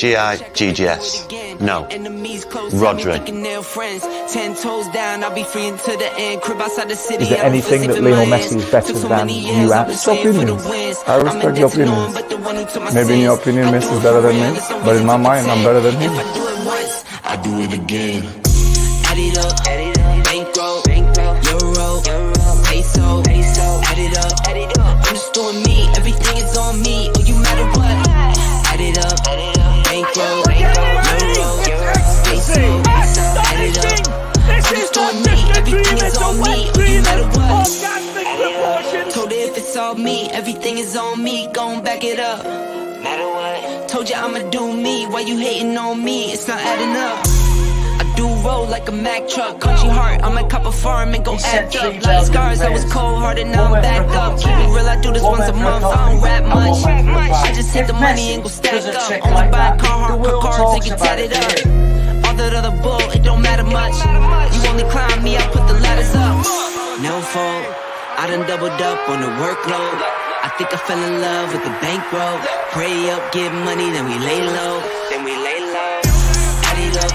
G-I-G-G-S. No. Rhodri. Is there anything that Lionel Messi is better than you at? It's opinions. I respect your opinions. Maybe in your opinion Messi is better than me, but in my mind I'm better than him. I do it again. Add it up, bankroll, euro, peso, add it up. I'm just doing me, everything is on me. Oh, you matter what? Add it up, bankroll, euro, peso, add it up. I'm just doing me, everything is on me. Oh, you matter what? Told her if it's all me, everything is on me. Gon' back it up. Matter what? Told you I'ma do me. Why you hating on me? It's not adding up. Do roll like a Mack truck, country heart. I'm a cop a farm and go act up. Lot of scars, I was cold hearted, now I'm back up. Keep it real, I do this once a month. I don't rap much. I just hit the money and go stack up. Only buy cars and get tatted up. All that other bull, it don't matter much. You only climb me, I put the ladders up. No fault, I done doubled up on the workload. I think I fell in love with the bankroll. Pray up, get money, then we lay low. Add it up.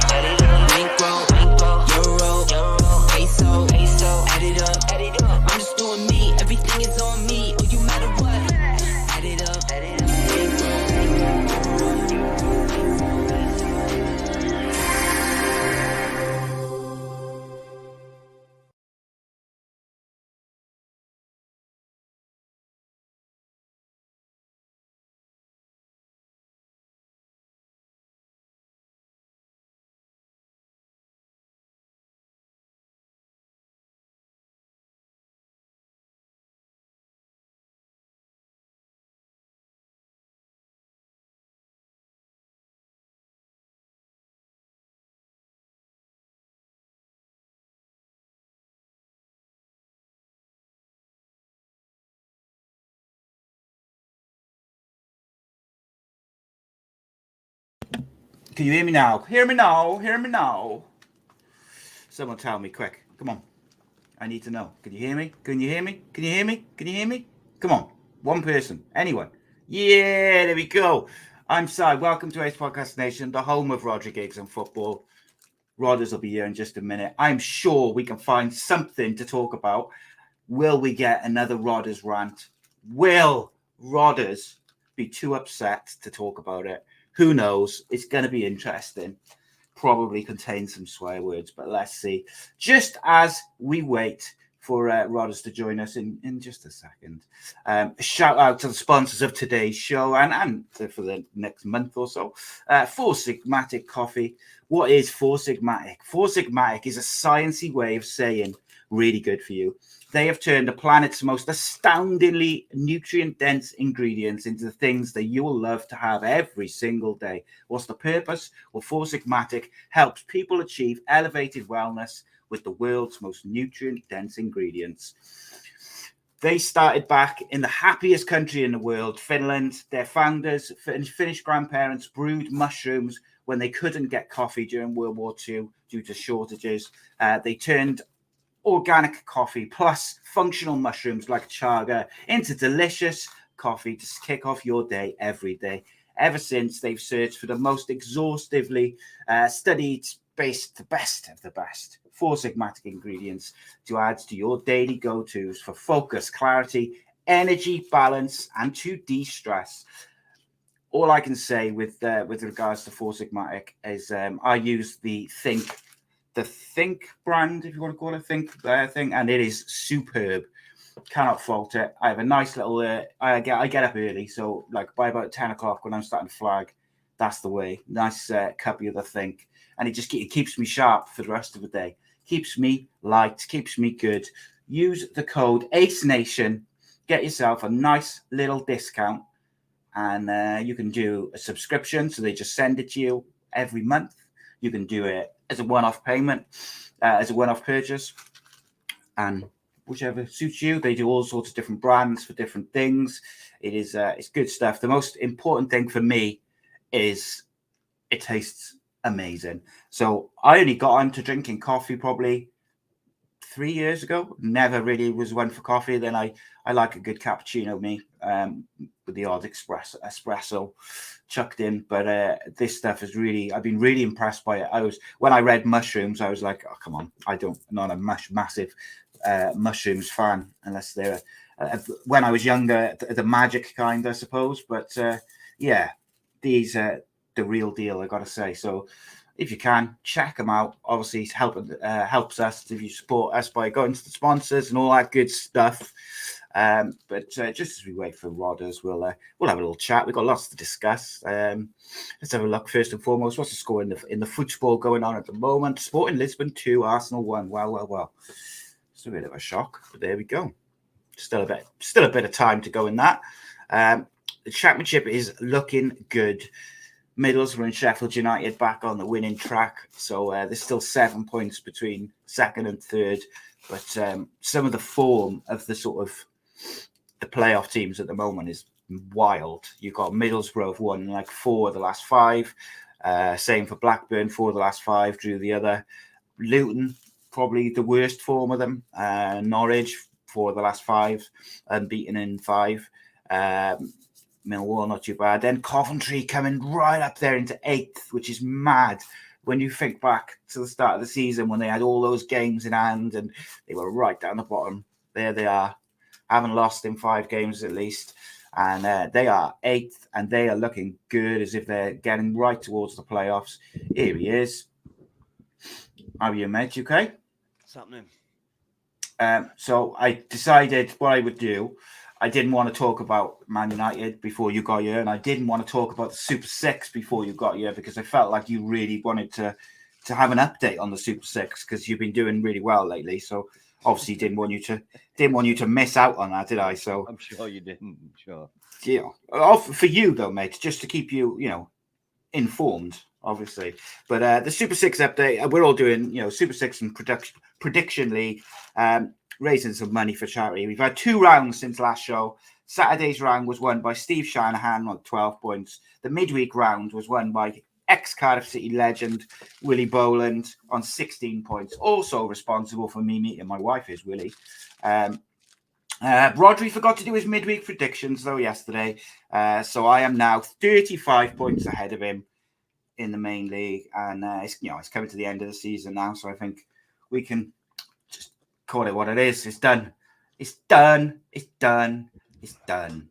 I'm just doing me, everything is on me. Oh, you matter what? Add it up. Can you hear me now? Hear me now. Hear me now. Someone tell me quick. Come on. I need to know. Can you hear me? Can you hear me? Can you hear me? Can you hear me? Come on. One person. Anyone. Yeah, there we go. I'm Si. Welcome to Ace Podcast Nation, the home of Rhodri Giggs and football. Rodders will be here in just a minute. I'm sure we can find something to talk about. Will we get another Rodders rant? Will Rodders be too upset to talk about it? Who knows? It's going to be interesting. Probably contain some swear words, but let's see. Just as we wait for Rodders to join us in just a second. A shout out to the sponsors of today's show and for the next month or so. Four Sigmatic Coffee. What is Four Sigmatic? Four Sigmatic is a sciencey way of saying really good for you. They have turned the planet's most astoundingly nutrient-dense ingredients into the things that you will love to have every single day. What's the purpose? Well, Four Sigmatic helps people achieve elevated wellness with the world's most nutrient-dense ingredients. They started back in the happiest country in the world, Finland. Their founders, Finnish grandparents, brewed mushrooms when they couldn't get coffee during World War II due to shortages. They turned organic coffee plus functional mushrooms like chaga into delicious coffee to kick off your day every day. Ever since, they've searched for the most exhaustively studied, the best of the best Four Sigmatic ingredients to add to your daily go-tos for focus, clarity, energy, balance, and to de-stress. All I can say with regards to Four Sigmatic is I use the Think brand, if you want to call it Think thing, and it is superb. Cannot fault it. I have a nice little. I get up early, so like by about 10 o'clock when I'm starting to flag, that's the way. Nice cuppy of the Think, and it keeps me sharp for the rest of the day. Keeps me light, keeps me good. Use the code ACENation, get yourself a nice little discount, and you can do a subscription, so they just send it to you every month. You can do it as a one-off payment, as a one-off purchase, and whichever suits you. They do all sorts of different brands for different things. It's good stuff. The most important thing for me is it tastes amazing. So I only got onto drinking coffee probably 3 years ago. Never really was one for coffee. Then I like a good cappuccino, with the odd espresso chucked in. But this stuff is really, I've been really impressed by it. When I read mushrooms, I was like, oh, come on, I'm not a massive mushrooms fan unless they're when I was younger, the magic kind, I suppose. But yeah, these are the real deal, I got to say. So if you can, check them out. Obviously, it helps us if you support us by going to the sponsors and all that good stuff. But just as we wait for Rodders, we'll have a little chat. We've got lots to discuss. Let's have a look first and foremost. What's the score in the football going on at the moment? Sporting Lisbon 2, Arsenal 1. Well. It's a bit of a shock, but there we go. Still a bit of time to go in that. The championship is looking good. Middlesbrough and Sheffield United back on the winning track. So there's still 7 points between second and third. But some of the form of the playoff teams at the moment is wild. You've got Middlesbrough have won like 4 of the last 5. Same for Blackburn, 4 of the last 5, drew the other. Luton, probably the worst form of them. Norwich, 4 of the last 5, unbeaten in 5. Millwall, not too bad. Then Coventry coming right up there into 8th, which is mad. When you think back to the start of the season when they had all those games in hand and they were right down the bottom. There they are. Haven't lost in 5 games at least. And they are 8th and they are looking good as if they're getting right towards the playoffs. Here he is. How are you, mate? You okay? What's happening? So I decided what I would do. I didn't want to talk about Man United before you got here, and I didn't want to talk about the Super 6 before you got here because I felt like you really wanted to have an update on the Super 6 because you've been doing really well lately. So obviously didn't want you to miss out on that, did I? So I'm sure you didn't. Sure. Yeah, for you though, mate, just to keep you, informed, obviously. But the Super 6 update, we're all doing, Super 6 and prediction league. Raising some money for charity. We've had 2 rounds since last show. Saturday's round was won by Steve Shanahan on 12 points. The midweek round was won by ex-Cardiff City legend Willie Boland on 16 points. Also responsible for me meeting my wife is Willie. Rhodri forgot to do his midweek predictions though yesterday. So I am now 35 points ahead of him in the main league. And it's coming to the end of the season now. So I think we can just call it what it is. It's done. It's done. It's done. It's done.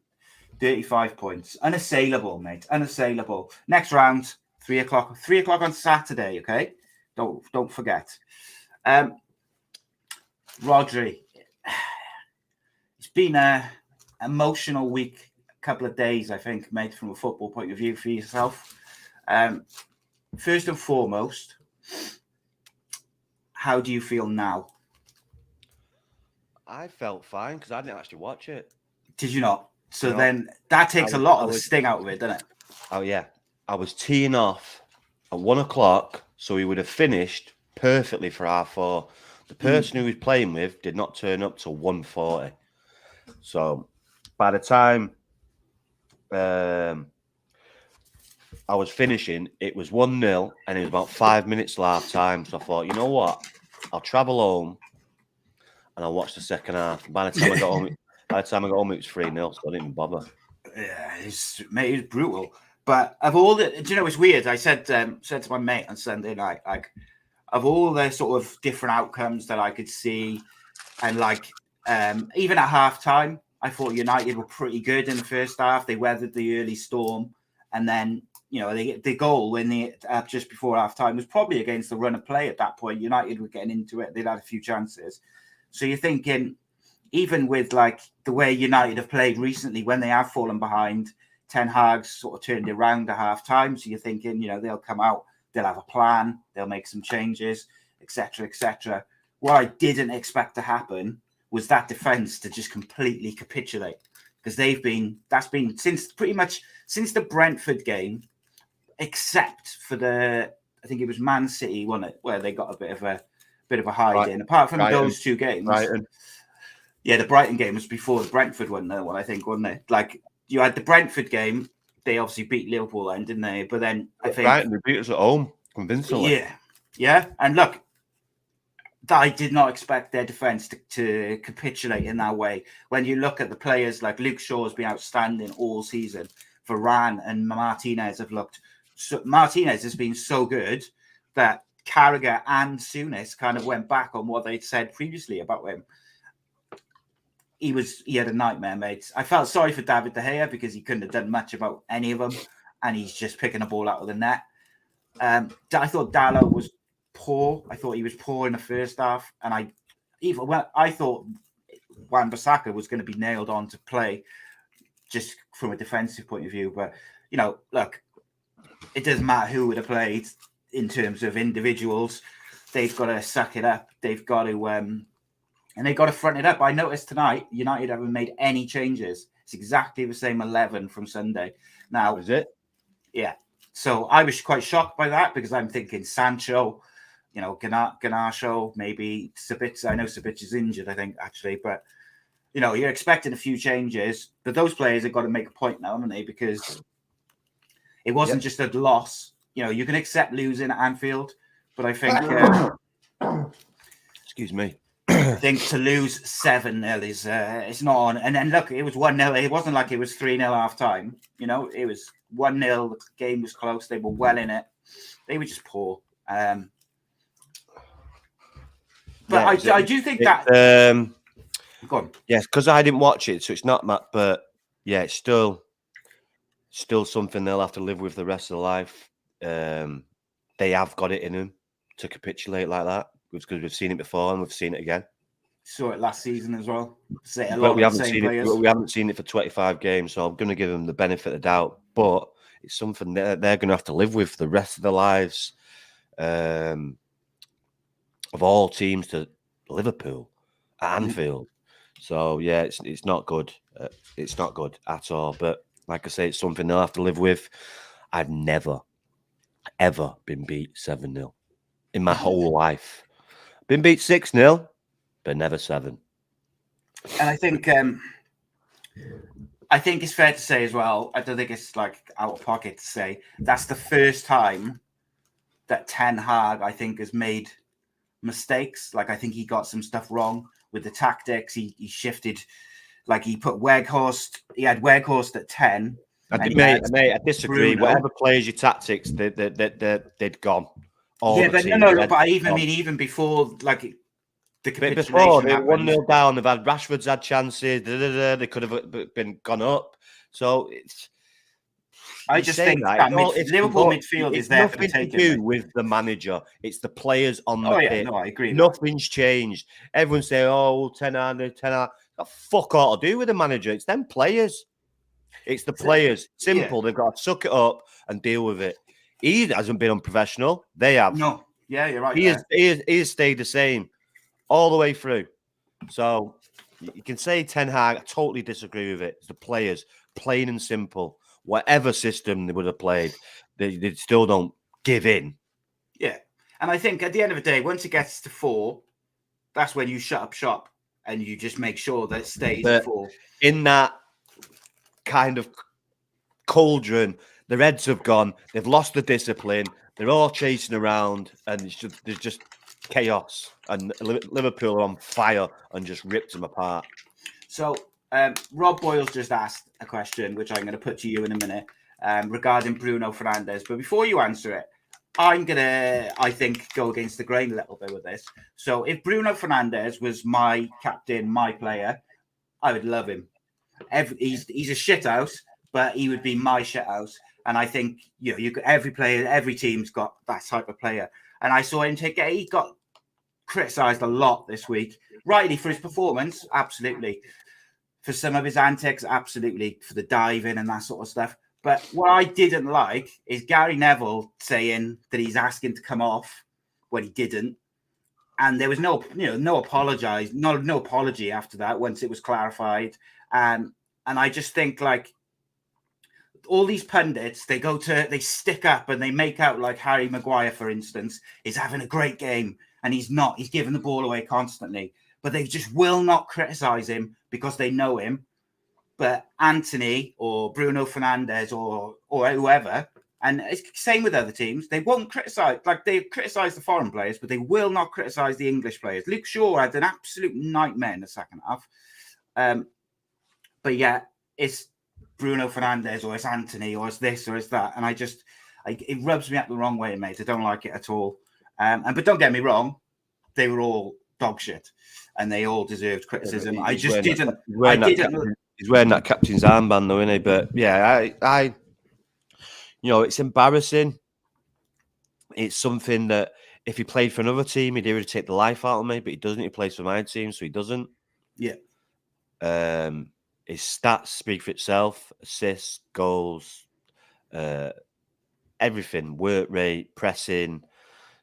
35 points. Unassailable, mate. Unassailable. Next round, 3 o'clock. 3 o'clock on Saturday, okay? Don't forget. Rhodri. It's been an emotional week, a couple of days, I think, mate, from a football point of view for yourself. First and foremost, how do you feel now? I felt fine because I didn't actually watch it. Did you not? So then that takes a lot of the sting out of it, doesn't it? Oh, yeah. I was teeing off at 1 o'clock, so he would have finished perfectly for R4. The person who he was playing with did not turn up till 1:40. So by the time I was finishing, it was 1-0 and it was about 5 minutes till half time. So I thought, you know what? I'll travel home and I'll watch the second half. By the time I got home, it was 3-0, so I didn't even bother. Yeah, it was brutal. But of all the, do you know, it's weird. I said to my mate on Sunday night, like, of all the sort of different outcomes that I could see, and like, even at half time, I thought United were pretty good in the first half. They weathered the early storm, and then the goal when just before half time was probably against the run of play at that point. United were getting into it; they'd had a few chances. So you're thinking, even with like the way United have played recently, when they have fallen behind, Ten Hag's sort of turned it around at half time. So you're thinking, they'll come out, they'll have a plan, they'll make some changes, etc., etc. What I didn't expect to happen was that defense to just completely capitulate, because that's been pretty much since the Brentford game, except for I think it was Man City, wasn't it, where they got a bit of a hide in. Apart from those 2 games, Brighton. Yeah, the Brighton game was before the Brentford one, though. I think, wasn't it? Like, you had the Brentford game. They obviously beat Liverpool then, didn't they? But then I think Brighton beat us at home convincingly. Yeah. And look, I did not expect their defence to capitulate in that way. When you look at the players like Luke Shaw's been outstanding all season. Varane and Martinez have looked. Martinez has been so good that Carragher and Souness kind of went back on what they'd said previously about him. He had a nightmare, mate. I felt sorry for David De Gea because he couldn't have done much about any of them, and he's just picking a ball out of the net. I thought Dalot was poor. I thought he was poor in the first half, and I thought Wan-Bissaka was going to be nailed on to play just from a defensive point of view. But look, it doesn't matter who would have played in terms of individuals. They've got to suck it up. They've got to and they've got to front it up. I noticed tonight United haven't made any changes. It's exactly the same 11 from Sunday. Now, is it? Yeah. So I was quite shocked by that because I'm thinking Sancho, Garnacho, maybe Sabic. I know Sabic is injured, I think, actually. But, you're expecting a few changes. But those players have got to make a point now, haven't they? Because it wasn't just a loss. You can accept losing at Anfield. But I think... Excuse me. I think to lose 7-0 is it's not on. And then look, it was 1-0. It wasn't like it was 3-0 half time. It was 1-0. The game was close. They were well in it. They were just poor. But I do think that. Go on. Yes, because I didn't watch it, so it's not that. But yeah, it's still something they'll have to live with the rest of their life. They have got it in them to capitulate like that. Because we've seen it before and we've seen it again. Saw it last season as well. But we haven't seen it for 25 games, so I'm going to give them the benefit of the doubt. But it's something they're going to have to live with the rest of their lives. Of all teams to Liverpool at Anfield. So yeah, it's not good. It's not good at all. But like I say, it's something they'll have to live with. I've never, ever been beat 7-0 in my whole life. Been beat 6-0, but never 7. And I think it's fair to say as well, I don't think it's like out of pocket to say, that's the first time that Ten Hag, I think, has made mistakes. Like, I think he got some stuff wrong with the tactics. He shifted, like he put Weghorst, he had Weghorst at 10. Mate, I disagree. Bruno. Whatever plays your tactics, they'd gone. Yeah, but no. But I mean, even before, like the capitulation, before they were 1-0 down. They've had Rashford's had chances. They could have been gone up. So it's. I just think that Liverpool midfield is there for the taking. Nothing to do with the manager. It's the players on the pitch. No, I agree. Nothing's changed. Everyone say, "Oh, 10 Hag." Got fuck all to do with the manager. It's them players. It's the players. Simple. They've got to suck it up and deal with it. He hasn't been unprofessional. They have. No. Yeah, you're right. He has stayed the same all the way through. So you can say Ten Hag. I totally disagree with it. It's the players, plain and simple. Whatever system they would have played, they still don't give in. Yeah. And I think at the end of the day, once it gets to 4, that's when you shut up shop and you just make sure that it stays at 4. In that kind of cauldron, their heads have gone. They've lost the discipline. They're all chasing around, and there's just chaos. And Liverpool are on fire and just ripped them apart. So Rob Boyle's just asked a question, which I'm going to put to you in a minute, regarding Bruno Fernandes. But before you answer it, I'm going to, I think, go against the grain a little bit with this. So if Bruno Fernandes was my captain, my player, I would love him. He's a shithouse, but he would be my shithouse. And I think every team's got that type of player. And I saw him he got criticised a lot this week, rightly for his performance, absolutely. For some of his antics, absolutely. For the diving and that sort of stuff. But what I didn't like is Gary Neville saying that he's asking to come off when he didn't. And there was no apology after that once it was clarified. And I just think, like, all these pundits, they stick up and they make out like Harry Maguire, for instance, is having a great game, and he's not. He's giving the ball away constantly, but they just will not criticize him because they know him. But Anthony or Bruno Fernandes or whoever, And it's the same with other teams. They won't criticise, like they criticise the foreign players, but they will not criticise the English players. Luke Shaw had an absolute nightmare in the second half. But yeah, it's Bruno Fernandes or it's Anthony or it's this or it's that. And it rubs me up the wrong way, mate. I don't like it at all. But don't get me wrong, they were all dog shit and they all deserved criticism. I just didn't. He's wearing that captain's armband, though, isn't he? But yeah, I it's embarrassing. It's something that if he played for another team, he'd irritate the life out of me, but he doesn't. He plays for my team, so he doesn't. Yeah. His stats speak for itself: assists, goals, everything, work rate, pressing.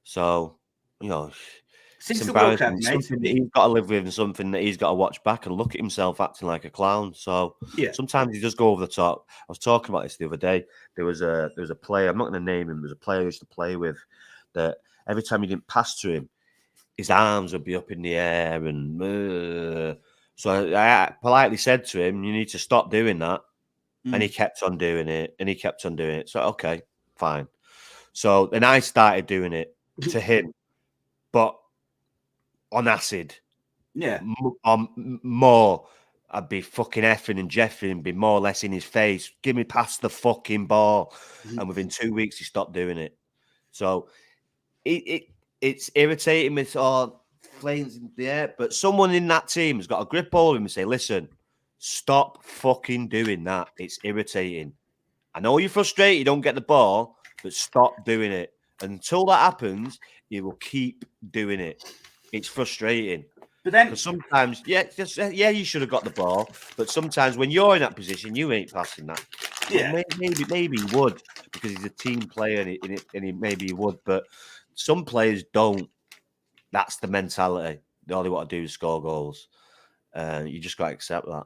So, Since it's the World Cup, embarrassing. mate. Something that he's got to live with and something that he's got to watch back and look at himself acting like a clown. So sometimes he does go over the top. I was talking about this the other day. There was a player, I'm not going to name him, there was a player I used to play with that every time you didn't pass to him, his arms would be up in the air and so I politely said to him, you need to stop doing that. And he kept on doing it and he kept on doing it. So, okay, fine. So then I started doing it to him, but on acid. Yeah. More. I'd be fucking effing and jeffing and be more or less in his face. Give me past the fucking ball. And within 2 weeks, he stopped doing it. So it's irritating with all flames in the air. But someone in that team has got a grip hold of him and say, listen, stop fucking doing that. It's irritating. I know you're frustrated, you don't get the ball, but stop doing it. Until that happens, you will keep doing it. It's frustrating. But then because sometimes, you should have got the ball, but sometimes when you're in that position, you ain't passing that. Yeah, well, maybe he would because he's a team player, and maybe he would. But some players don't. That's the mentality. All they want to do is score goals. You just got to accept that.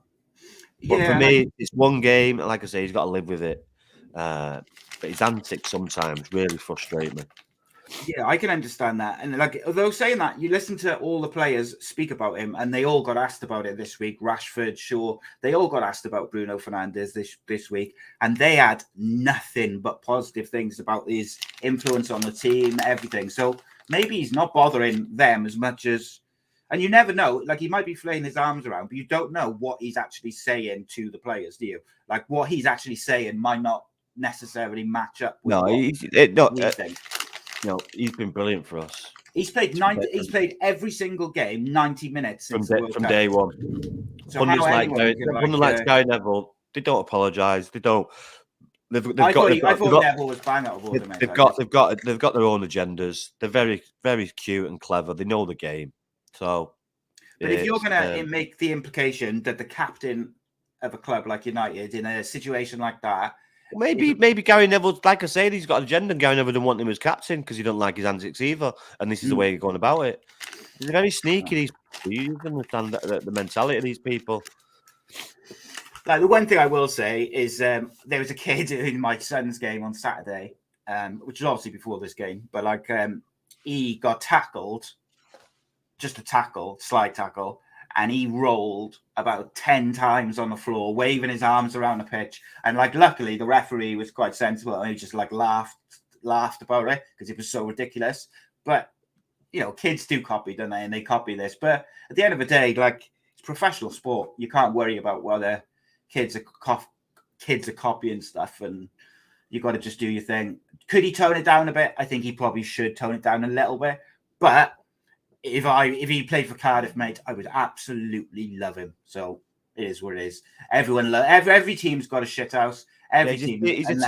But for me, it's one game, and like I say, he's got to live with it. But his antics sometimes really frustrate me. Yeah, I can understand that. And like, although saying that, you listen to all the players speak about him, and they all got asked about it this week. Rashford, Shaw, they all got asked about Bruno Fernandes this week, and they had nothing but positive things about his influence on the team, everything. So maybe he's not bothering them as much as, and you never know. Like, he might be flailing his arms around, but you don't know what he's actually saying to the players, do you? Like, what he's actually saying might not necessarily match up with he's been brilliant for us. He's played He's played every single game 90 minutes since from day one. So like Gary Neville, they don't apologise. They don't. I thought Neville was bang out of order. They've got their own agendas. They're very, very cute and clever. They know the game. So, but if you're going to make the implication that the captain of a club like United in a situation like that. Maybe Gary Neville, like I say, he's got an agenda, and Gary Neville didn't want him as captain because he don't like his antics either, and this is the way he's going about it. He's very sneaky. You understand the mentality of these people. Like, the one thing I will say is there was a kid in my son's game on Saturday, which was obviously before this game, but he got tackled, just a tackle, slide tackle, and he rolled about 10 times on the floor, waving his arms around the pitch. And luckily, the referee was quite sensible, and he just laughed about it because it was so ridiculous. But kids do copy, don't they? And they copy this. But at the end of the day, it's professional sport. You can't worry about whether kids are copying stuff, and you got to just do your thing. Could he tone it down a bit? I think he probably should tone it down a little bit. But if he played for Cardiff, mate, I would absolutely love him. So it is what it is. Every team's got a shit house. Every team, he's and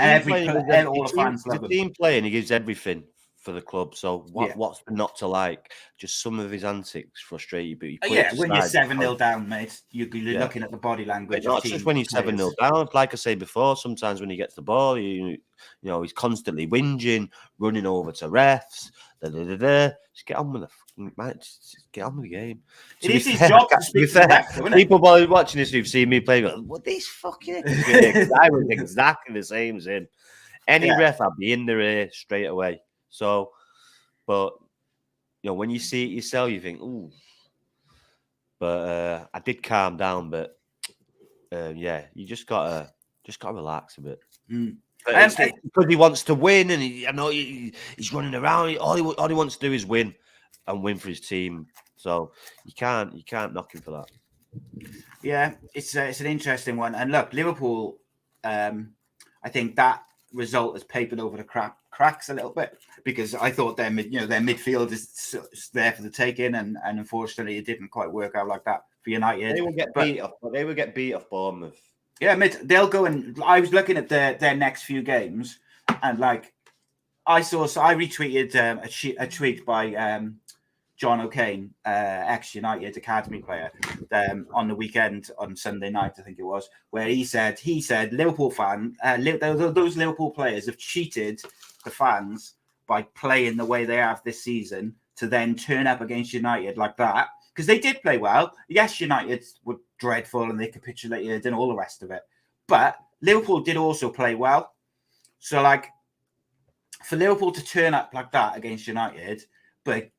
all the fans love him. He's a team player, and he gives everything for the club. So what's not to like? Just some of his antics frustrate you. But when you're 7-0 down, mate, you're looking at the body language. Not just when you're 7-0 down. Like I said before, sometimes when he gets the ball, he's constantly whinging, running over to refs. Just get on with the fucking match. Just get on with the game. It is his job to speak to the ref, isn't it? People watching this who've seen me play, what this fucking? I was exactly the same as him. Any ref, I'd be in their ear straight away. So, but when you see it yourself, you think, ooh. But I did calm down. But you just gotta relax a bit. It's because he wants to win, and he's running around. All he wants to do is win and win for his team. So you can't knock him for that. Yeah, it's an interesting one. And look, Liverpool, I think that result has papered over the cracks a little bit, because I thought their midfield is there for the taking, and unfortunately it didn't quite work out like that for United. They will get beat off. They will get beat off Bournemouth. Yeah, they'll go, and I was looking at their next few games, and like I retweeted a tweet by John O'Kane, ex-United academy player, on the weekend, on Sunday night, I think it was, where he said Liverpool those Liverpool players have cheated the fans by playing the way they have this season to then turn up against United like that, because they did play well. Yes, United were dreadful and they capitulated and all the rest of it, but Liverpool did also play well. So like, for Liverpool to turn up like that against United, but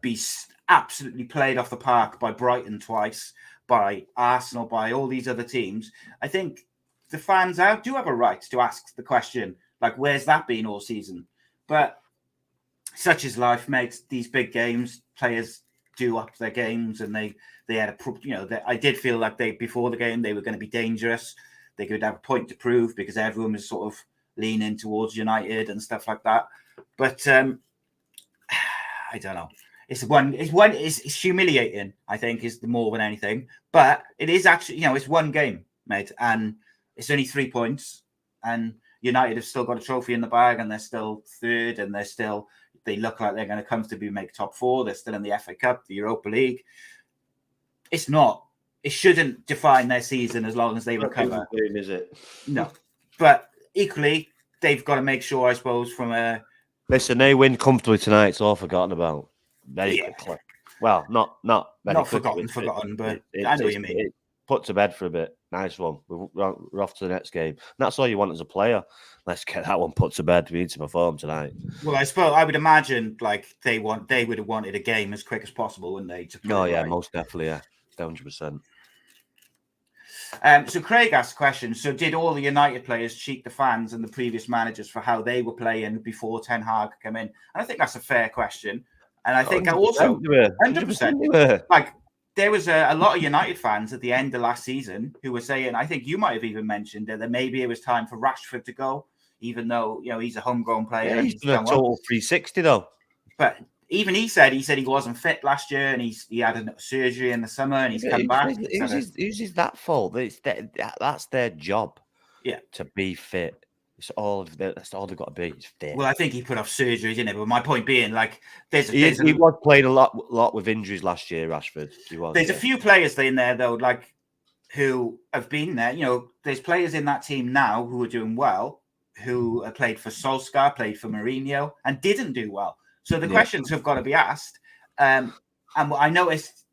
be absolutely played off the park by Brighton twice, by Arsenal, by all these other teams, I think the fans do have a right to ask the question, like, where's that been all season? But such is life, mate. These big games, players do up their games, and they had I did feel like before the game they were going to be dangerous. They could have a point to prove, because everyone was sort of leaning towards United and stuff like that. But I don't know. It's humiliating, I think, is the more than anything. But it is actually, it's one game, mate, and it's only 3 points. And United have still got a trophy in the bag, and they're still third, and they look like they're going to comfortably make top 4. They're still in the FA Cup, the Europa League. It shouldn't define their season as long as they recover. Is it? No. But equally, they've got to make sure, I suppose, from a... Listen, they win comfortably tonight. It's all forgotten about. Very quickly. Well, not forgotten, but I know what you mean. Put to bed for a bit. Nice one. We're off to the next game. And that's all you want as a player. Let's get that one put to bed. We need to perform tonight. Well, I would imagine like they would have wanted a game as quick as possible, wouldn't they? Most definitely, yeah. 100%. So Craig asked a question. So did all the United players cheat the fans and the previous managers for how they were playing before Ten Hag came in? And I think that's a fair question. And I think also 100%. Like, there was a lot of United fans at the end of last season who were saying, I think you might have even mentioned that maybe it was time for Rashford to go, even though he's a homegrown player. Yeah, he's done a total 360 though. But even he said he wasn't fit last year, and he had a surgery in the summer, and he's come back. Who's that fault? That's their job. Yeah, to be fit. That's all they've got to be. Is fit. Well, I think he put off surgeries, didn't it? But my point being, like, he was playing a lot with injuries last year, Rashford. There's a few players in there though, like, who have been there. There's players in that team now who are doing well, who played for Solskjaer, played for Mourinho, and didn't do well. So the questions have got to be asked. And I noticed,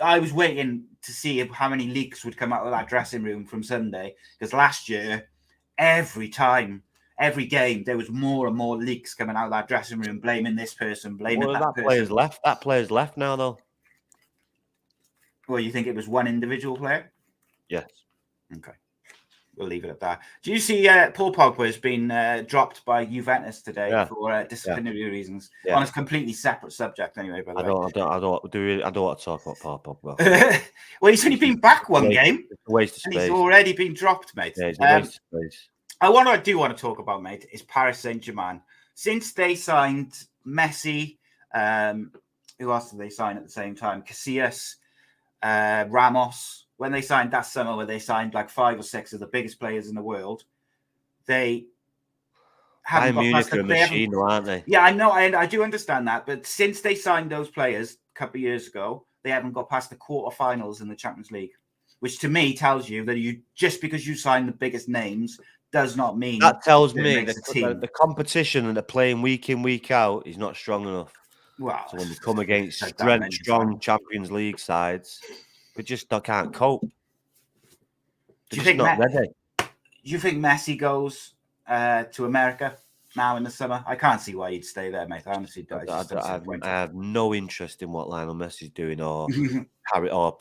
I was waiting to see how many leaks would come out of that dressing room from Sunday, because last year, every game, there was more and more leaks coming out of that dressing room, blaming this person, blaming that person. That player's left now, though. Well, you think it was one individual player? Yes. Okay. We'll leave it at that. Do you see Paul Pogba has been dropped by Juventus today for disciplinary reasons? Yeah. On a completely separate subject, anyway. By the way, I don't want to talk about Paul Pogba. Well, he's only been back one game. It's a waste of space. And he's already been dropped, mate. Yeah, it's a waste of space. I do want to talk about, mate, is Paris Saint-Germain. Since they signed Messi, who else did they sign at the same time? Casillas, Ramos. When they signed that summer, where they signed like 5 or 6 of the biggest players in the world, they haven't got past the machine, aren't they? Yeah, I know, I do understand that. But since they signed those players a couple of years ago, they haven't got past the quarterfinals in the Champions League, which to me tells you that just because you sign the biggest names does not mean that tells me that the competition and they're playing week in, week out is not strong enough. Wow! So when they come against strong Champions League sides, they just can't cope. Do you think Messi goes to America now in the summer? I can't see why he'd stay there, mate. I honestly don't. I have no interest in what Lionel Messi's doing, or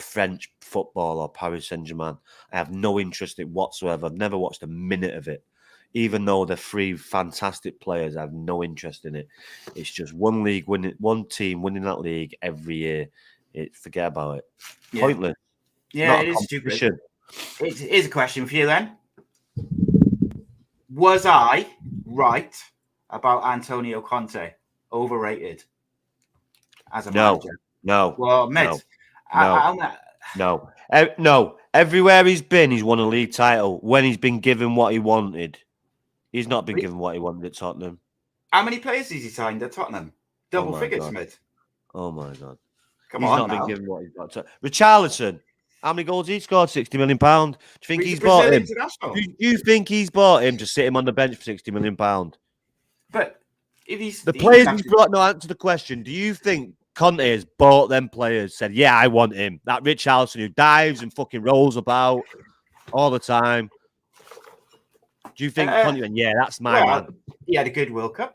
French football, or Paris Saint-Germain. I have no interest in it whatsoever. I've never watched a minute of it. even though they're three fantastic players, I have no interest in it. It's just one team winning that league every year. Forget about it. Yeah. Pointless. Yeah, Not it a is stupid. competition. It is a question for you then. Was I right about Antonio Conte? Overrated as a manager? No. Well, mate, No. No. Everywhere he's been, he's won a league title when he's been given what he wanted. He's not been given what he wanted at Tottenham. How many players has he signed at Tottenham? Double my figures, God. mate. Oh my God. Come He's on not now. been given what he's got. Richarlison, how many goals he scored? £60 million. Do you think he's bought Brazil him? international. Do you think he's bought him to sit him on the bench for £60 million? But if he's The players he's brought, no, answer the question. Do you think Conte has bought them players, said, yeah, I want him? That Richarlison who dives and fucking rolls about all the time. Do you think Conte went, yeah, that's my man? He had a good World Cup.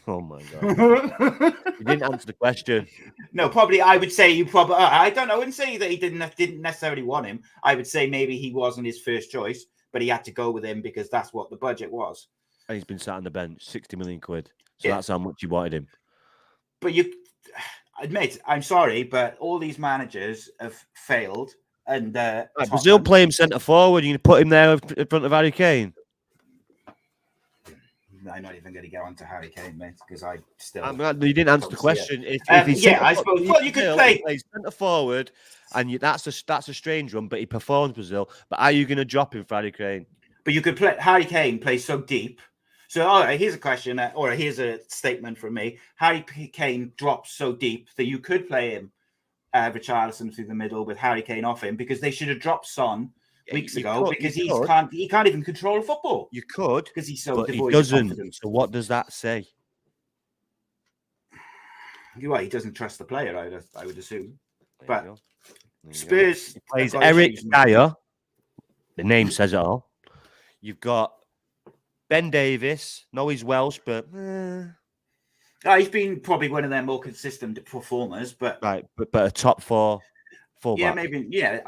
Oh my God. You didn't answer the question. No, probably I would say you probably, I don't know, I wouldn't say that he didn't necessarily want him. I would say maybe he wasn't his first choice, but he had to go with him because that's what the budget was. And he's been sat on the bench, 60 million quid. So that's how much you wanted him. But you admit, I'm sorry, but all these managers have failed. And Brazil play him centre forward. You can put him there in front of Harry Kane. I'm not even going to get on to Harry Kane, mate, because I still. You didn't answer the question. If he's I suppose. Well, you could play. He plays centre forward, and that's a strange one, but he performs Brazil. But are you going to drop him for Harry Kane? But you could play. Harry Kane plays so deep. So, all right, here's a question, or here's a statement from me. Harry Kane drops so deep that you could play him, Richarlison through the middle with Harry Kane off him, because they should have dropped Son weeks ago because he can't even control football. You could, because he's so but he devoid of doesn't. confidence. So what does that say? Well, he doesn't trust the player. I would assume. There But Spurs he plays Eric Dyer. The name says it all. You've got Ben Davis. No, he's Welsh, but he's been probably one of their more consistent performers. But right, but a top four fullback. Yeah, maybe. Yeah,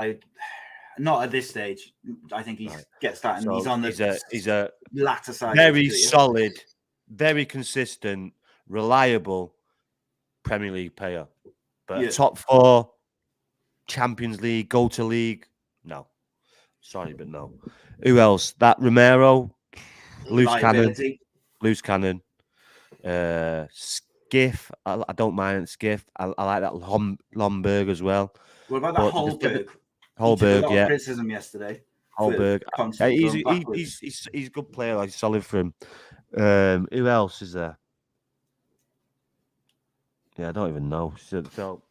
not at this stage. I think he gets that, and So he's on the he's a latter side. Very solid, very consistent, reliable Premier League player. But top four, Champions League, go to league. No. Sorry, but no. Who else? That Romero, loose cannon. Skiff. I don't mind Skiff. I like that Lomberg as well. What about that Holberg? Holberg, yeah. Criticism yesterday. Holberg. He's a good player. Like solid for him. Who else is there? Yeah, I don't even know. So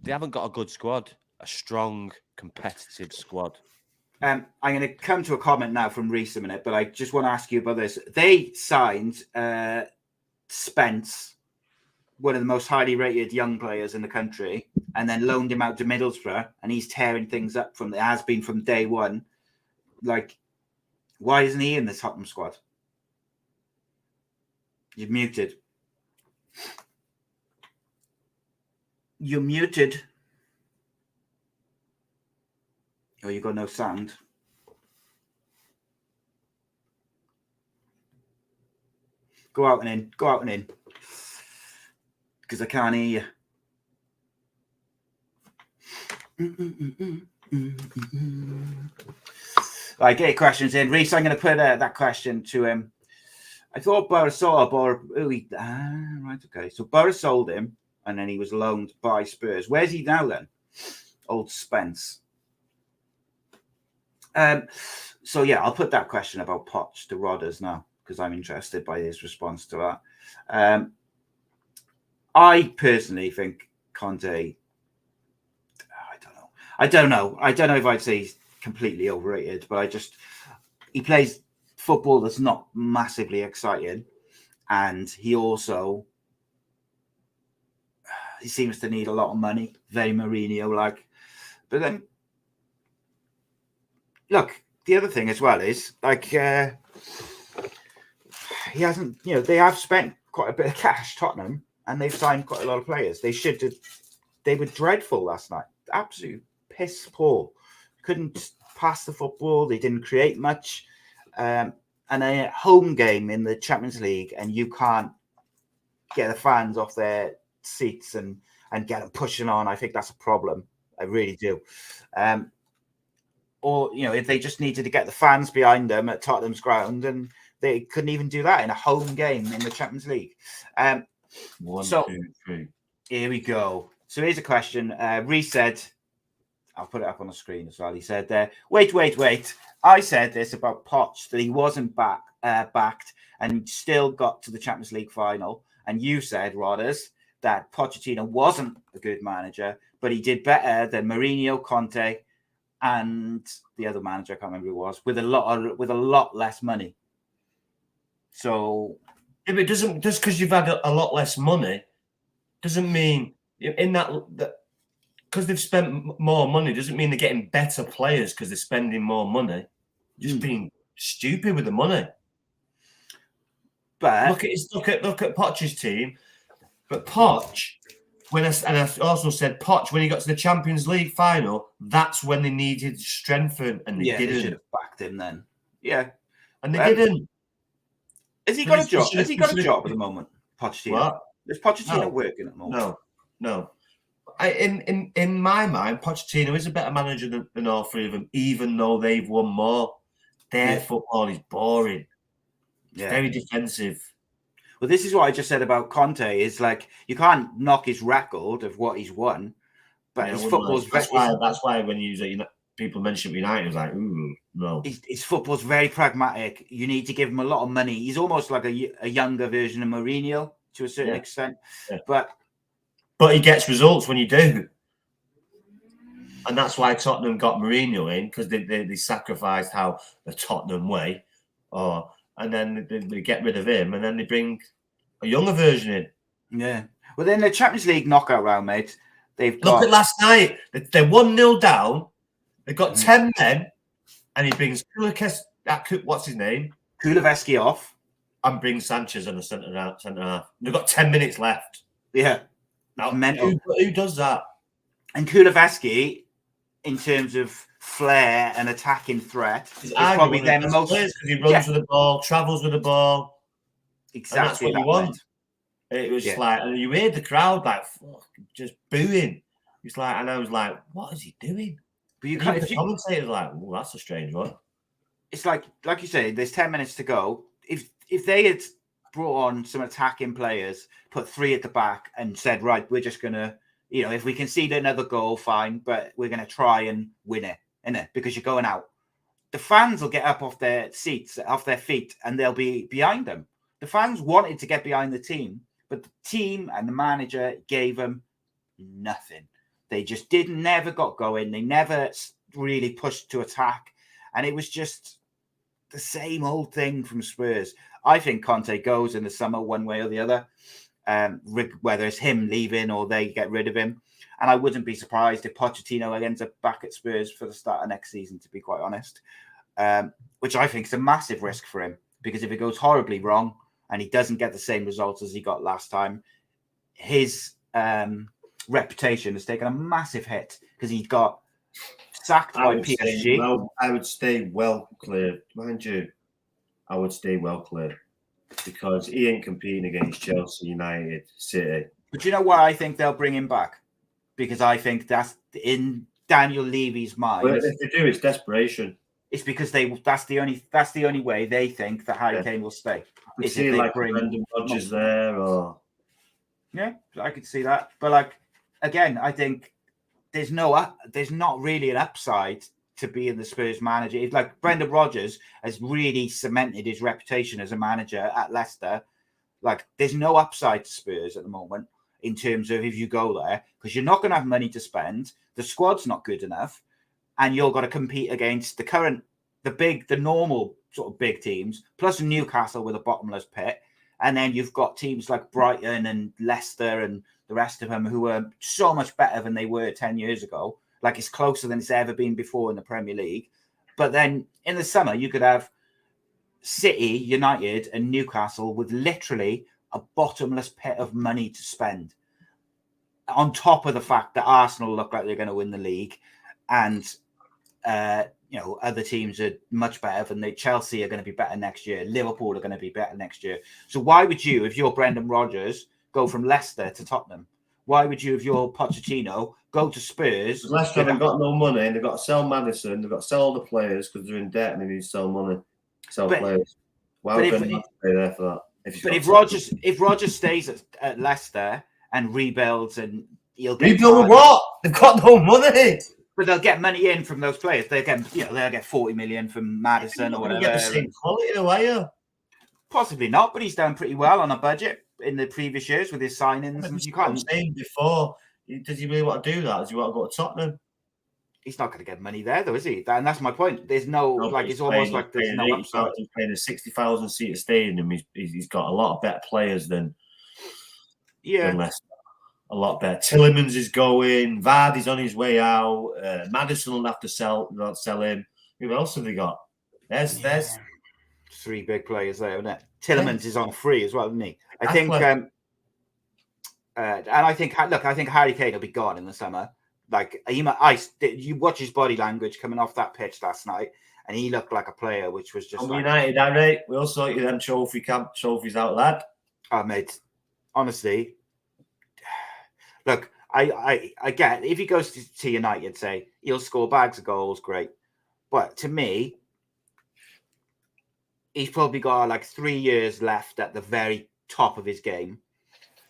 they haven't got a good squad. A strong, competitive squad. I'm going to come to a comment now from Reese a minute, but I just want to ask you about this. They signed Spence, one of the most highly rated young players in the country, and then loaned him out to Middlesbrough, and he's tearing things up has been from day one. Like, why isn't he in the Tottenham squad? You're muted. You're muted. Oh, you got no sound. Go out and in. Go out and in. Because I can't hear you. Right, get your questions in. Reese, I'm going to put that question to him. I thought Burris sold right, okay. So Burris sold him, and then he was loaned by Spurs. Where's he now then? Old Spence. So yeah, I'll put that question about Poch to Rodders now, because I'm interested by his response to that. I personally think Conte, I don't know if I'd say he's completely overrated, but he plays football that's not massively exciting, and he seems to need a lot of money, very Mourinho-like. But then, look, the other thing as well is, like, he hasn't, they have spent quite a bit of cash, Tottenham, and they've signed quite a lot of players. They were dreadful last night. Absolute piss poor. Couldn't pass the football. They didn't create much. And a home game in the Champions League, and you can't get the fans off their seats and get them pushing on. I think that's a problem. I really do. Or, if they just needed to get the fans behind them at Tottenham's ground, and they couldn't even do that in a home game in the Champions League. 1, 2, 3. Here we go. So here's a question. Reece said, I'll put it up on the screen as well. He said, wait. I said this about Poch, that he wasn't backed and still got to the Champions League final. And you said, Rodders, that Pochettino wasn't a good manager, but he did better than Mourinho, Conte, and the other manager, I can't remember who it was, with a lot less money. So, if it doesn't, just because you've had a lot less money, doesn't mean in that because they've spent more money doesn't mean they're getting better players because they're spending more money. Just being stupid with the money. But look at Poch's team. But Poch, I also said Poch, when he got to the Champions League final, that's when they needed to strengthen, and they didn't. They should have backed him then. Yeah, and they didn't. Has he got a job? Has he got a job at the moment, Pochettino? What? Is Pochettino working at the moment? No. In my mind, Pochettino is a better manager than all three of them, even though they've won more. Their football is boring. It's very defensive. Well, this is what I just said about Conte. Is like you can't knock his record of what he's won, but his football's that's why when people mention United, it's like, ooh, no. His football's very pragmatic. You need to give him a lot of money. He's almost like a younger version of Mourinho to a certain extent, but he gets results when you do, and that's why Tottenham got Mourinho in, because they sacrificed the Tottenham way, and then they get rid of him, and then they bring a younger version in. Yeah. Well, then the Champions League knockout round, mate. Look at last night. They're 1-0 down. They've got 10 men, and he brings what's his name? Kulusevski off. And brings Sanchez on the centre half. They've got 10 minutes left. Yeah. Now, who does that? And Kulusevski, in terms of flair and attacking threat, is probably their most... Because he runs with the ball, travels with the ball. Exactly. That's what you want. It was just like, and you hear the crowd like just booing. It's like, and I was like, what is he doing? But you can't. The commentator's like, oh, that's a strange one. It's like you say, there's 10 minutes to go. If they had brought on some attacking players, put 3 at the back, and said, right, we're just gonna, if we concede another goal, fine, but we're gonna try and win it, innit? Because you're going out. The fans will get up off their seats, off their feet, and they'll be behind them. The fans wanted to get behind the team, but the team and the manager gave them nothing. They just never got going. They never really pushed to attack. And it was just the same old thing from Spurs. I think Conte goes in the summer one way or the other, whether it's him leaving or they get rid of him. And I wouldn't be surprised if Pochettino ends up back at Spurs for the start of next season, to be quite honest, which I think is a massive risk for him, because if it goes horribly wrong and he doesn't get the same results as he got last time, his reputation has taken a massive hit, because he got sacked by PSG. I would stay well clear. Mind you, I would stay well clear, because he ain't competing against Chelsea, United, City. But you know why I think they'll bring him back? Because I think that's in Daniel Levy's mind. But if they do, it's desperation. It's because that's the only way they think that Harry Kane will stay. I see like Brendan Rodgers there, or I could see that. But again, I think there's not really an upside to being the Spurs manager. It's like Brendan Rodgers has really cemented his reputation as a manager at Leicester. Like, there's no upside to Spurs at the moment in terms of if you go there, because you're not going to have money to spend. The squad's not good enough, and you're going to compete against the normal sort of big teams, plus Newcastle with a bottomless pit. And then you've got teams like Brighton and Leicester and the rest of them who are so much better than they were 10 years ago. Like, it's closer than it's ever been before in the Premier League. But then in the summer, you could have City, United and Newcastle with literally a bottomless pit of money to spend. On top of the fact that Arsenal look like they're going to win the league, and other teams are much better than they. Chelsea are going to be better next year. Liverpool are going to be better next year. So why would you, if you're Brendan Rodgers, go from Leicester to Tottenham? Why would you, if you're Pochettino, go to Spurs? Leicester haven't got no money, and they've got to sell Madison. They've got to sell all the players because they're in debt and they need to sell money, players. Why would Brendan stay there for that? If Rodgers stays at Leicester and rebuilds, and he'll get rebuild what? They've got no money. But they'll get money in from those players. They'll get 40 million from Madison or whatever. Get the same quality, are you? Possibly not, but he's done pretty well on a budget in the previous years with his signings. And you can't. I'm saying before, does he really want to do that? Does he want to go to Tottenham? He's not going to get money there, though, is he? And that's my point. There's no it's almost like there's no upside. He's playing a 60,000 seat stadium. He's got a lot of better players than Leicester. A lot better. Tillemans is going. Vardy's on his way out. Madison will have to sell him. Who else have they got? There's 3 big players there, isn't it? Tillemans is on free as well, isn't he? I think. And I think Harry Kane will be gone in the summer. Like you watch his body language coming off that pitch last night, and he looked like a player, which was just United. All right, we'll sort you them trophies out, lad. Mate, honestly, look, I get if he goes to United, say he'll score bags of goals, great, but to me, he's probably got like 3 years left at the very top of his game.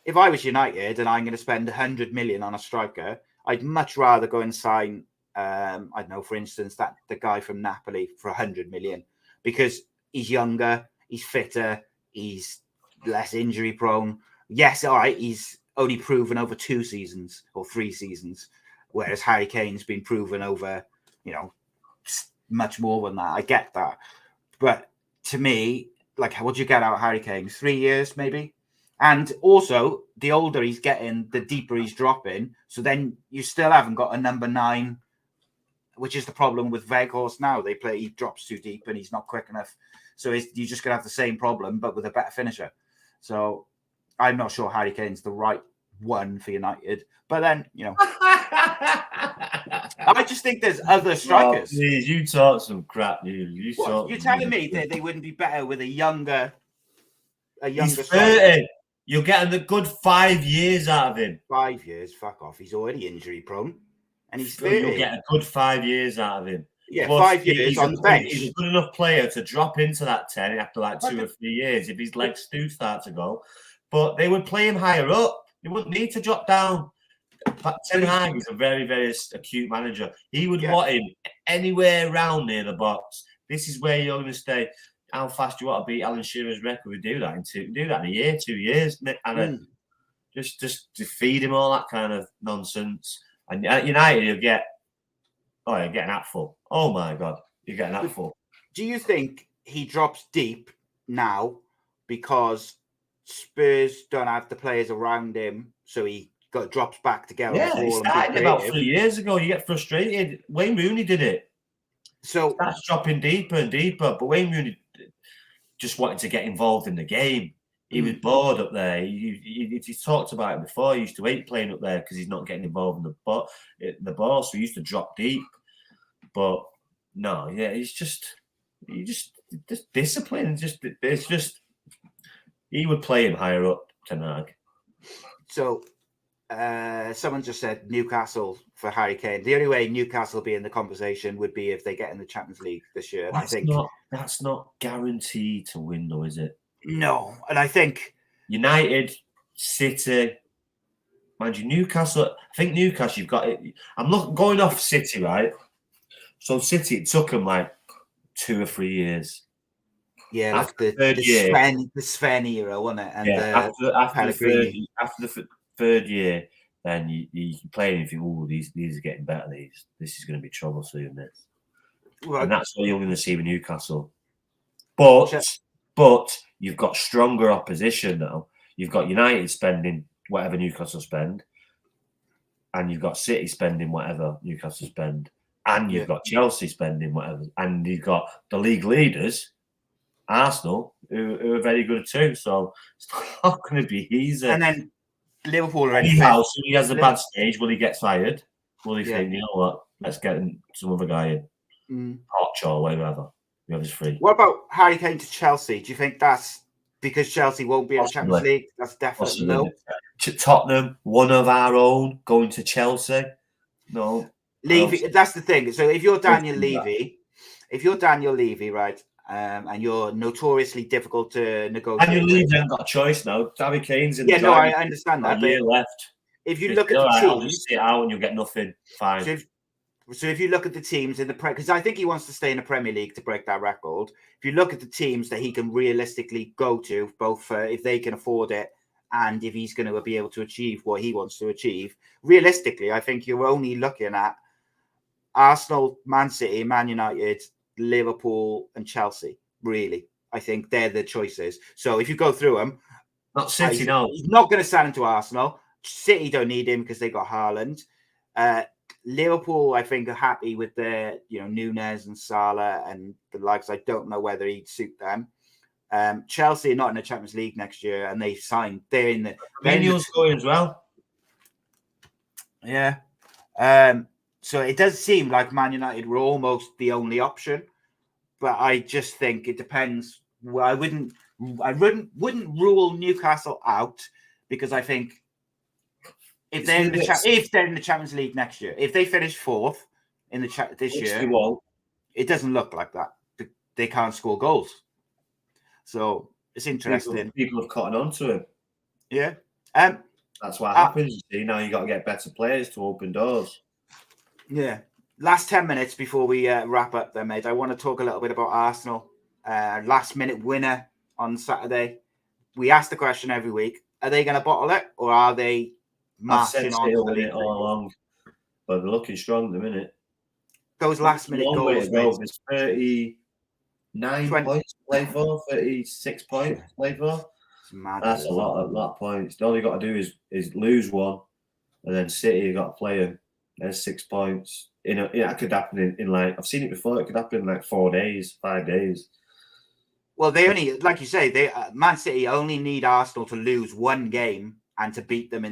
If I was United and I'm going to spend 100 million on a striker, I'd much rather go and sign, I don't know, for instance, the guy from Napoli for 100 million, because he's younger, he's fitter, he's less injury prone. Yes, all right, he's only proven over 2 seasons or 3 seasons, whereas Harry Kane's been proven over, much more than that. I get that. But to me, like, what do you get out of Harry Kane? 3 years, maybe? And also, the older he's getting, the deeper he's dropping. So then you still haven't got a number 9, which is the problem with Weghorst now. He drops too deep and he's not quick enough. So you're just going to have the same problem, but with a better finisher. So I'm not sure Harry Kane's the right one for United. But then, I just think there's other strikers. Oh, please, you talk some crap, you're telling me that they wouldn't be better with a younger He's 30. striker? You're getting a good 5 years out of him. 5 years, fuck off. He's already injury prone, and he's 30. You'll get a good 5 years out of him. Yeah, plus, 5 years on the bench. He's a good enough player to drop into that 10 after like 2 or 3 years if his legs do start to go. But they would play him higher up. He wouldn't need to drop down. But Ten Hag is a very, very acute manager. He would want him anywhere around near the box. This is where you're going to stay. How fast do you want to beat Alan Shearer's record? We do that in a year, 2 years, and just to feed him all that kind of nonsense. And at United, you're getting that full. Oh my God, you're getting that full. Do you think he drops deep now because Spurs don't have the players around him, so he drops back to get on the ball? He started about 3 years ago. You get frustrated. Wayne Rooney did it. So that's dropping deeper and deeper. But Wayne Rooney just wanted to get involved in the game. He was bored up there. He talked about it before. He used to hate playing up there because he's not getting involved in the ball. So he used to drop deep. But no, he's just discipline. He would play him higher up, Ten Hag. So someone just said Newcastle for Harry Kane. The only way Newcastle will be in the conversation would be if they get in the Champions League this year. That's not guaranteed to win, though, is it? No, and I think United, City, mind you, Newcastle. I think Newcastle, you've got it. I'm not going off City, right? So City, it took them like 2 or 3 years. Yeah, after the Sven era, wasn't it? And after the third year, then you play and you think, oh, these are getting better. This is going to be trouble soon. And that's what you're going to see with Newcastle. But you've got stronger opposition now. You've got United spending whatever Newcastle spend, and you've got City spending whatever Newcastle spend, and you've got Chelsea spending whatever, and you've got the league leaders, Arsenal, who are very good too. So it's not going to be easy. And then Liverpool already. Anyhow, so he has a bad stage. Will he get fired? Will he think, you know what? Let's get some other guy in. Poch or whatever. The other's free. What about Harry Kane to Chelsea? Do you think that's because Chelsea won't be in the Champions Possibly. League? That's definitely no. To Tottenham, one of our own going to Chelsea. No. Levy, that's the thing. So if you're Daniel Don't do Levy, right, and you're notoriously difficult to negotiate. Daniel Levy ain't got a choice now. Harry Kane's in Yeah, the no, I driving understand that. a year left. If you It's look at the all right, I'll teams, just sit out and you'll get nothing. Fine. so if you look at the teams in the because I think he wants to stay in the Premier League to break that record. If you look at the teams that he can realistically go to, both if they can afford it and if he's going to be able to achieve what he wants to achieve, realistically, I think you're only looking at Arsenal, Man City, Man United, Liverpool, and Chelsea. Really, I think they're the choices. So if you go through them, Not City, no. He's not going to stand into Arsenal. City don't need him because they got Haaland. Liverpool, I think, are happy with their, Nunes and Salah and the likes. I don't know whether he'd suit them. Chelsea are not in the Champions League next year, and they signed. They're in the. Mourinho's going as well. Yeah. So it does seem like Man United were almost the only option, but I just think it depends. Well, I wouldn't rule Newcastle out because I think if they're in the Champions League next year, if they finish fourth in the this year, it doesn't look like that. They can't score goals, so it's interesting. People have cottoned on to him. Yeah, that's what happens. You see, now you got to get better players to open doors. Yeah. Last 10 minutes before we wrap up, there, mate. I want to talk a little bit about Arsenal. Last minute winner on Saturday. We ask the question every week: are they going to bottle it, or are they marching on to win it all along? But they're looking strong at the minute. Those last minute goals. There's 39 points to play for, 36 points to play for. That's a lot of points. All you got to do is lose one, and then City you got to play them. There's 6 points. It could happen in like I've seen it before. It could happen in like 4 days, 5 days. Well, they only, like you say, Man City only need Arsenal to lose one game and to beat them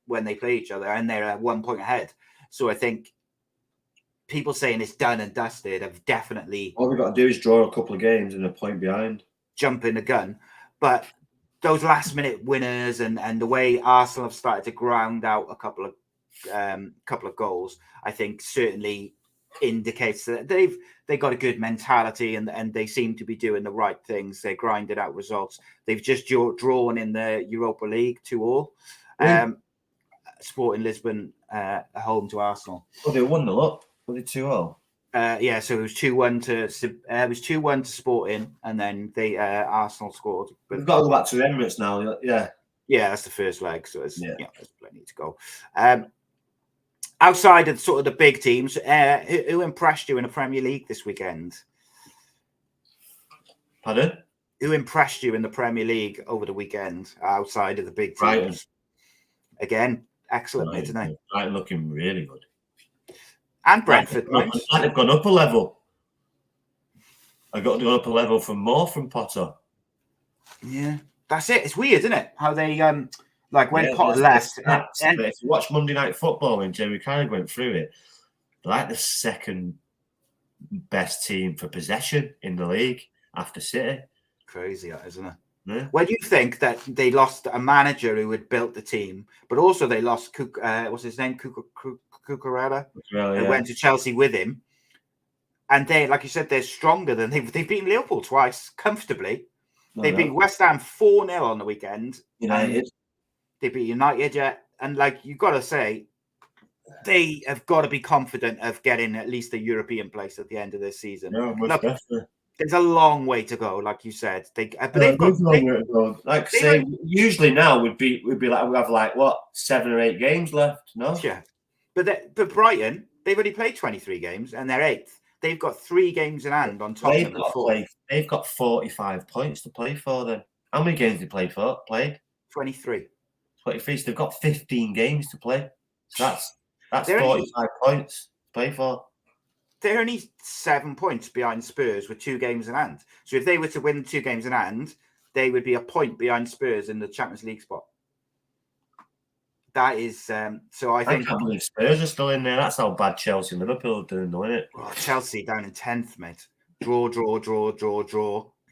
when they play each other, and they're 1 point ahead. So I think people saying it's done and dusted have definitely. All we've got to do is draw a couple of games and a point behind. Jump in the gun, but those last minute winners and the way Arsenal have started to ground out a couple of goals, I think certainly indicates that they've got a good mentality and they seem to be doing the right things. They're grinding out results. They've just drawn in the Europa League 2-2. Sporting Lisbon home to Arsenal. Oh, they won the lot. Was it 2-0? Yeah, so it was 2-1 to Sporting, and then Arsenal scored. We've got to go back to the Emirates now. Yeah, that's the first leg, so there's plenty to go. Outside of sort of the big teams, who impressed you in the Premier League this weekend? Pardon? Who impressed you in the Premier League over the weekend outside of the big teams? Brighton. Again, excellent, isn't they? Brighton looking really good. And Brentford, they've gone up a level. I got to go up a level from Potter. Yeah, that's it. It's weird, isn't it? How they when Potter left. And if you watch Monday Night Football when Jamie Carragher went through it, they're like the second best team for possession in the league after City. Crazy, isn't it? Yeah. Well, do you think that they lost a manager who had built the team, but also they lost what's his name, Cucurella, who went to Chelsea with him, and they, like you said, they're stronger than they've beaten Liverpool twice comfortably. They beat West Ham 4-0 on the weekend. United. They beat United, and you've got to say, they have got to be confident of getting at least a European place at the end of this season. Yeah, definitely. There's a long way to go, like you said. Usually now we'd be like we have 7 or 8 games left. No, yeah, but Brighton, they've only played 23 games and they're 8th. They've got 3 games in hand on top. They've got 45 points to play for. Then how many games they played? 23. 23. So they've got 15 games to play. So that's 45 points to play for. They're only 7 points behind Spurs with 2 games in hand. So if they were to win 2 games in hand, they would be a point behind Spurs in the Champions League spot. That is so. I I think can't believe Spurs are still in there. That's how bad Chelsea and Liverpool are doing, though, isn't it? Chelsea down in 10th, mate. Draw,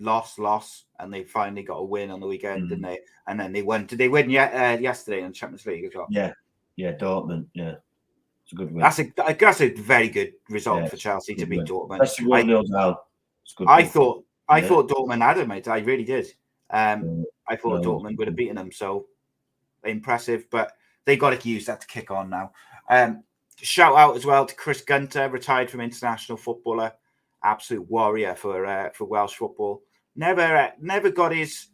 loss, and they finally got a win on the weekend, didn't they? And then they won. Did they win yesterday in the Champions League as well? Yeah, Dortmund. Yeah, it's a good win. That's a very good result for Chelsea to beat Dortmund. Especially 1-0 down. It's good. I thought Dortmund had it, mate. I really did. I thought Dortmund would have beaten them. So impressive, but they got to use that to kick on now. Shout out as well to Chris Gunter, retired from international footballer, absolute warrior for Welsh football. Never got his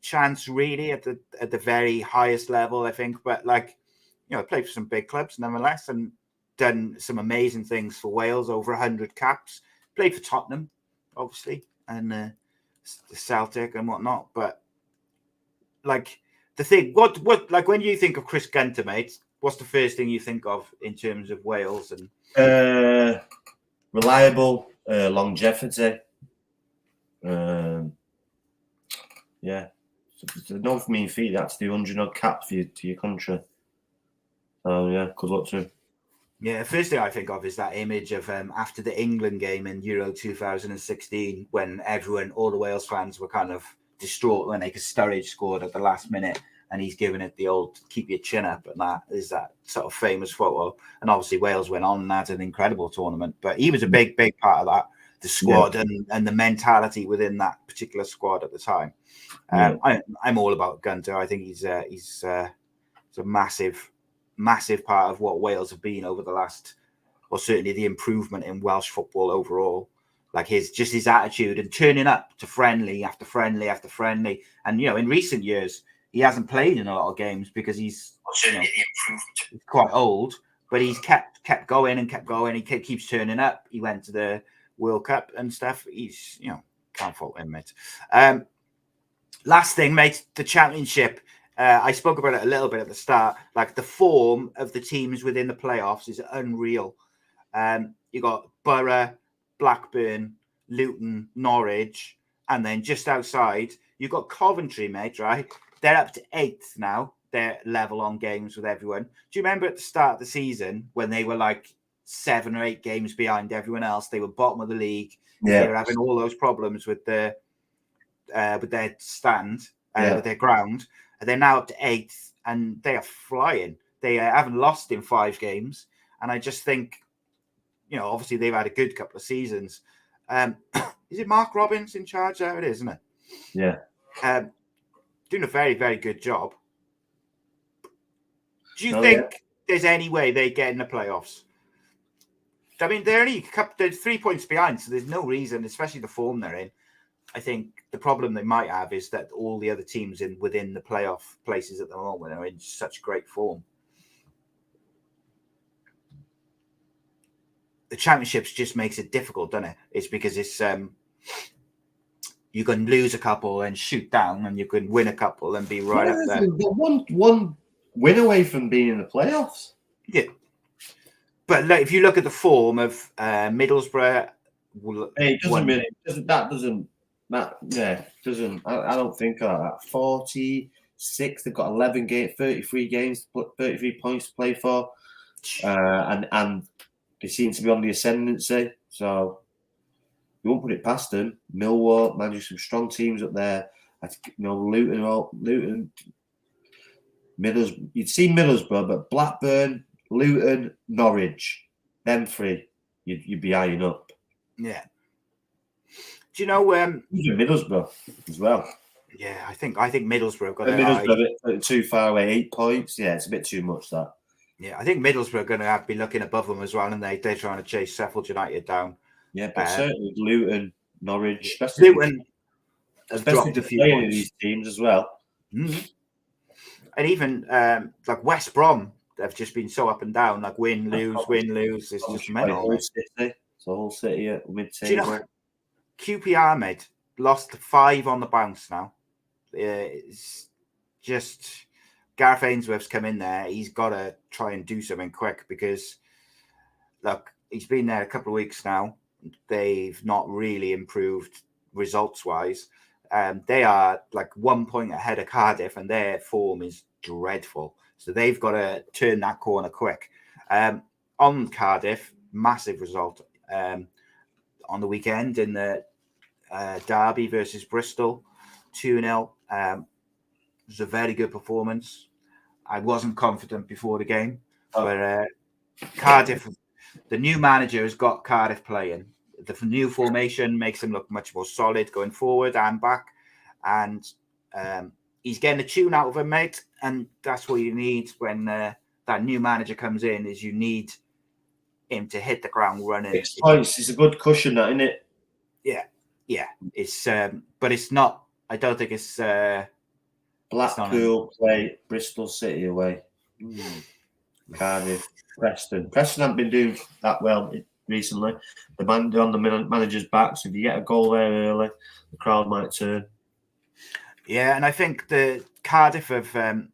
chance really at the very highest level, I think. But played for some big clubs nonetheless, and done some amazing things for Wales. Over 100 caps. Played for Tottenham, obviously, and the Celtic and whatnot. But the thing, what when you think of Chris Gunter, mate, what's the first thing you think of in terms of Wales? And reliable, longevity. It's no mean feat that to do 100 odd caps to your country. So good luck to him. Yeah, the first thing I think of is that image of after the England game in Euro 2016, when all the Wales fans were kind of distraught when Sturridge scored at the last minute, and he's giving it the old "keep your chin up," and that is that sort of famous photo. And obviously Wales went on and had an incredible tournament, but he was a big part of that, the squad and the mentality within that particular squad at the time. I'm all about Gunter. I think he's a massive part of what Wales have been over the last, or certainly the improvement in Welsh football overall. Like his attitude and turning up to friendly after friendly after friendly. And in recent years he hasn't played in a lot of games because he's quite old, but he's kept going and kept going. He keeps turning up. He went to the World Cup and stuff. He's can't fault him, mate. Last thing, mate, the Championship. I spoke about it a little bit at the start. Like the form of the teams within the playoffs is unreal. You got Borough, Blackburn, Luton, Norwich, and then just outside you've got Coventry, mate. Right, they're up to 8th now. They're level on games with everyone. Do you remember at the start of the season when they were like 7 or 8 games behind everyone else? They were bottom of the league. Yeah. They were having all those problems with their stand, with their ground. And they're now up to 8th, and they are flying. They haven't lost in 5 games, and I just think, obviously they've had a good couple of seasons. Is it Mark Robbins in charge there? It is, isn't it? Yeah. Doing a very, very good job. Do you think there's any way they get in the playoffs? I mean, they're 3 points behind, so there's no reason, especially the form they're in. I think the problem they might have is that all the other teams within the playoff places at the moment are in such great form. The Championships just makes it difficult, doesn't it? It's because it's you can lose a couple and shoot down, and you can win a couple and be right up there. One win away from being in the playoffs. Yeah, but if you look at the form of Middlesbrough, it doesn't really. I don't think that. 46. They've got 11 games, 33 games, 33 points to play for, and they seem to be on the ascendancy. So you won't put it past them. Millwall, man, some strong teams up there. Luton, Middlesbrough. You'd see Middlesbrough, but Blackburn, Luton, Norwich, them 3, you'd be eyeing up. Yeah. Do you know even Middlesbrough as well? Yeah, I think Middlesbrough got Middlesbrough too far away, 8 points. Yeah, it's a bit too much that. Yeah, I think Middlesbrough are going to have to be looking above them as well, and they're trying to chase Sheffield United down. Yeah, but certainly Luton, Norwich, Luton have especially dropped a few points. These teams as well. Mm-hmm. And even like West Brom have just been so up and down, like win, lose. It's just mental. It's a whole city at mid-table. Do you know, QPR, mate, lost 5 on the bounce now. It's just Gareth Ainsworth's come in there. He's got to try and do something quick because, look, he's been there a couple of weeks now. They've not really improved results-wise. They are like 1 point ahead of Cardiff, and their form is dreadful. So they've got to turn that corner quick. On Cardiff, massive result on the weekend in the derby versus Bristol, 2-0. It was a very good performance. I wasn't confident before the game, but Cardiff, the new manager has got Cardiff playing. The new formation makes him look much more solid going forward and back. And he's getting a tune out of him, mate. And that's what you need when that new manager comes in, is you need him to hit the ground running. 6 points is a good cushion, that, isn't it? Yeah. It's but it's not. I don't think it's Blackpool play Bristol City away. Cardiff, Preston. Preston haven't been doing that well recently. They're on the manager's back, so if you get a goal there early, the crowd might turn. Yeah, and I think the Cardiff have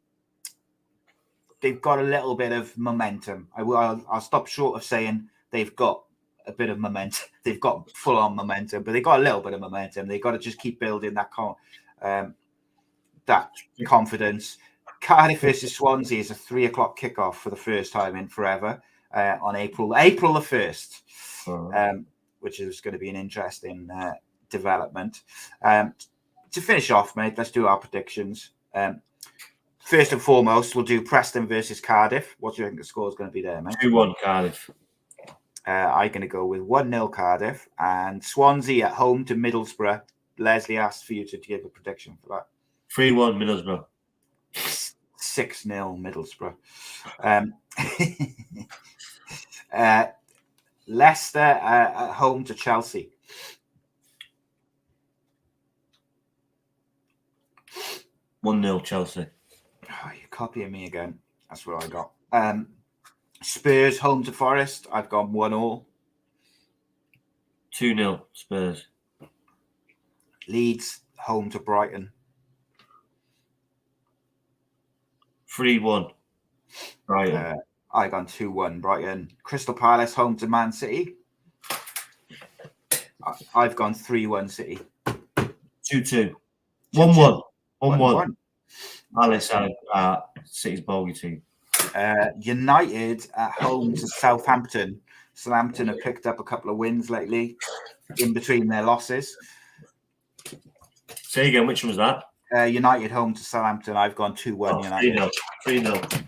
they've got a little bit of momentum. I'll stop short of saying they've got a bit of momentum. They've got full on momentum, but they've got a little bit of momentum. They've got to just keep building that confidence. Cardiff versus Swansea is a 3 o'clock kickoff for the first time in forever on April the 1st, which is going to be an interesting development. To finish off, mate, let's do our predictions. First and foremost, we'll do Preston versus Cardiff. What do you think the score is going to be there, mate? 2-1 Cardiff. I'm going to go with 1-0 Cardiff, and Swansea at home to Middlesbrough. Leslie asked for you to give a prediction for that. 3-1 Middlesbrough. 6-0 Middlesbrough. Leicester at home to Chelsea. 1-0 Chelsea. Oh, you're copying me again. That's what I got. Spurs home to Forest. I've gone 1-1. 2-0 Spurs. Leeds home to Brighton. 3-1 Brighton. I gone 2-1 Brighton. Crystal Palace home to Man City. I've gone 3-1 City. 2-2. 1-1. 1-1. Alice City's bogey team. United at home to Southampton. Southampton have picked up a couple of wins lately in between their losses. Say again, which one was that? United home to Southampton. I've gone 2-1 United. 3-0.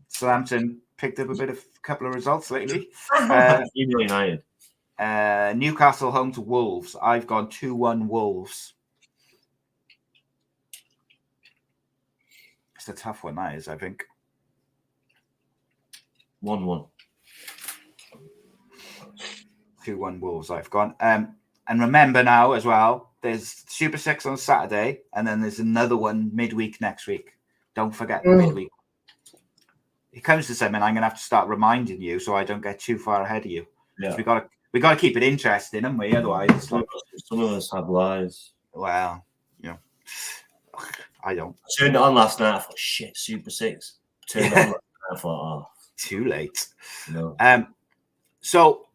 Southampton picked up a couple of results lately. 3-0 United. Newcastle home to Wolves. I've gone 2-1 Wolves. It's a tough one, that is, I think. 1-1. 2-1 Wolves, I've gone. And remember now as well, there's Super 6 on Saturday, and then there's another one midweek next week. Don't forget the midweek. It comes to something, I'm going to have to start reminding you so I don't get too far ahead of you. Yeah. We got to keep it interesting, haven't we? Otherwise, it's like, some of us have lives. Well, I don't. I turned it on last night. I thought, shit, Super 6. Turned it on last night. I thought, too late. No. So,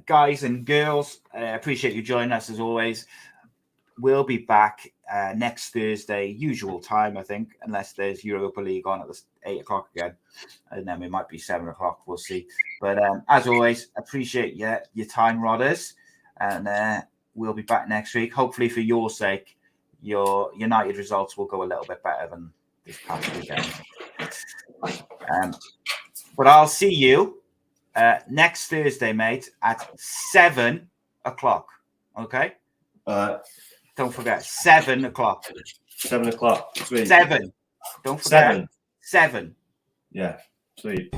guys and girls, appreciate you joining us as always. We'll be back next Thursday, usual time, I think, unless there's Europa League on at 8 o'clock again. And then it might be 7 o'clock. We'll see. But as always, appreciate your time, Rodders. And we'll be back next week. Hopefully, for your sake, your United results will go a little bit better than this past weekend. But I'll see you next Thursday, mate, at 7 o'clock. Okay? Don't forget, 7 o'clock. 7 o'clock. Sweet. 7. Don't forget. 7. 7. Yeah. Sweet.